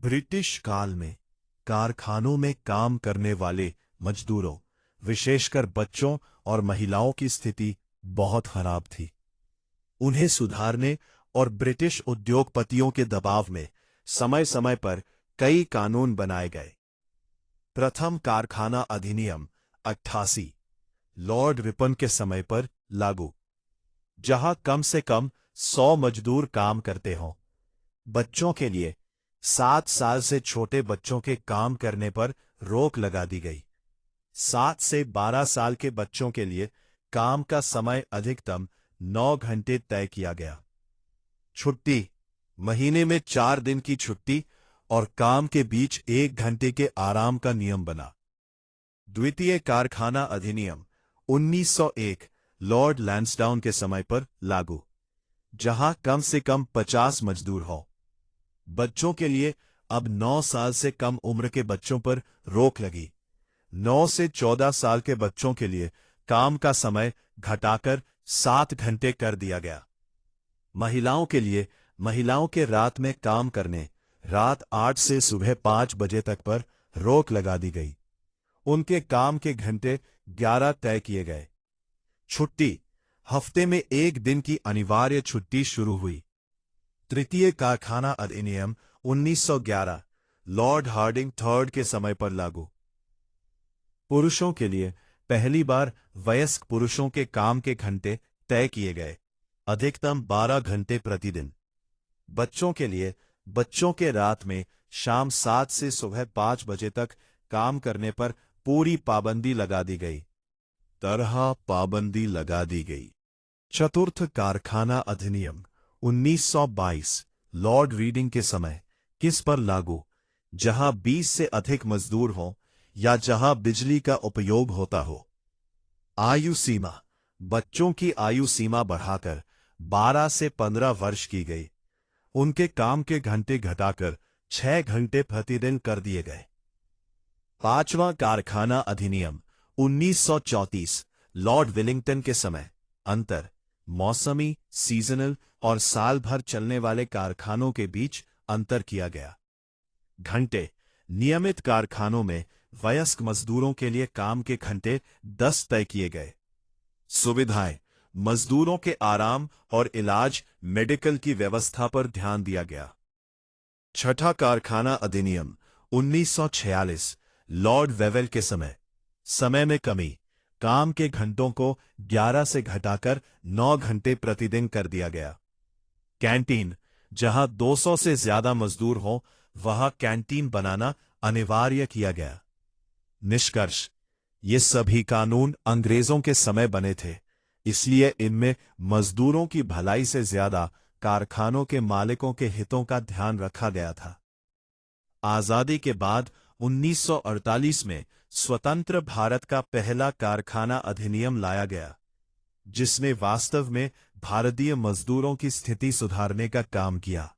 British काल में कारखानों में काम करने वाले मजदूरों, विशेषकर बच्चों और महिलाओं की स्थिति बहुत खराब थी। उन्हें सुधारने और ब्रिटिश उद्योगपतियों के दबाव में समय समय पर कई कानून बनाए गए। प्रथम कारखाना अधिनियम 88 लॉर्ड रिपन के समय पर लागू, जहां कम से कम 100 मजदूर काम करते हों। बच्चों के लिए 7 साल से छोटे बच्चों के काम करने पर रोक लगा दी गई। 7 से 12 साल के बच्चों के लिए काम का समय अधिकतम 9 घंटे तय किया गया। छुट्टी, महीने में 4 दिन की छुट्टी और काम के बीच 1 घंटे के आराम का नियम बना। द्वितीय कारखाना अधिनियम 1901 लॉर्ड लैंसडाउन के समय पर लागू, जहां कम से कम 50 मजदूर हों। बच्चों के लिए अब 9 साल से कम उम्र के बच्चों पर रोक लगी। 9 से 14 साल के बच्चों के लिए काम का समय घटाकर 7 घंटे कर दिया गया। महिलाओं के लिए महिलाओं के रात में काम करने, रात 8 से सुबह 5 बजे तक पर रोक लगा दी गई। उनके काम के घंटे 11 तय किए गए। छुट्टी, हफ्ते में 1 दिन की अनिवार्य छुट्टी शुरू हुई। तृतीय कारखाना अधिनियम 1911 लॉर्ड हार्डिंग थर्ड के समय पर लागू। पुरुषों के लिए पहली बार वयस्क पुरुषों के काम के घंटे तय किए गए, अधिकतम 12 घंटे प्रतिदिन। बच्चों के लिए बच्चों के रात में शाम 7 से सुबह 5 बजे तक काम करने पर पूरी पाबंदी लगा दी गई। पाबंदी लगा दी गई। चतुर्थ कारखाना अधिनियम 1922 लॉर्ड रीडिंग के समय किस पर लागू, जहां 20 से अधिक मजदूर हों या जहां बिजली का उपयोग होता हो। आयु सीमा, बच्चों की आयु सीमा बढ़ाकर 12 से 15 वर्ष की गई। उनके काम के घंटे घटाकर 6 घंटे प्रतिदिन कर दिए गए। पांचवां कारखाना अधिनियम 1934 लॉर्ड विलिंगटन के समय अंतर, मौसमी, सीजनल और साल भर चलने वाले कारखानों के बीच अंतर किया गया। घंटे, नियमित कारखानों में वयस्क मजदूरों के लिए काम के घंटे 10 तय किए गए। सुविधाएं, मजदूरों के आराम और इलाज, मेडिकल की व्यवस्था पर ध्यान दिया गया। छठा कारखाना अधिनियम 1946 लॉर्ड वेवेल के समय में कमी, काम के घंटों को 11 से घटाकर 9 घंटे प्रतिदिन कर दिया गया। कैंटीन, जहां 200 से ज्यादा मजदूर हों वहां कैंटीन बनाना अनिवार्य किया गया। निष्कर्ष, ये सभी कानून अंग्रेजों के समय बने थे, इसलिए इनमें मजदूरों की भलाई से ज्यादा कारखानों के मालिकों के हितों का ध्यान रखा गया था। आजादी के बाद 1948 में स्वतंत्र भारत का पहला कारखाना अधिनियम लाया गया, जिसने वास्तव में भारतीय मजदूरों की स्थिति सुधारने का काम किया।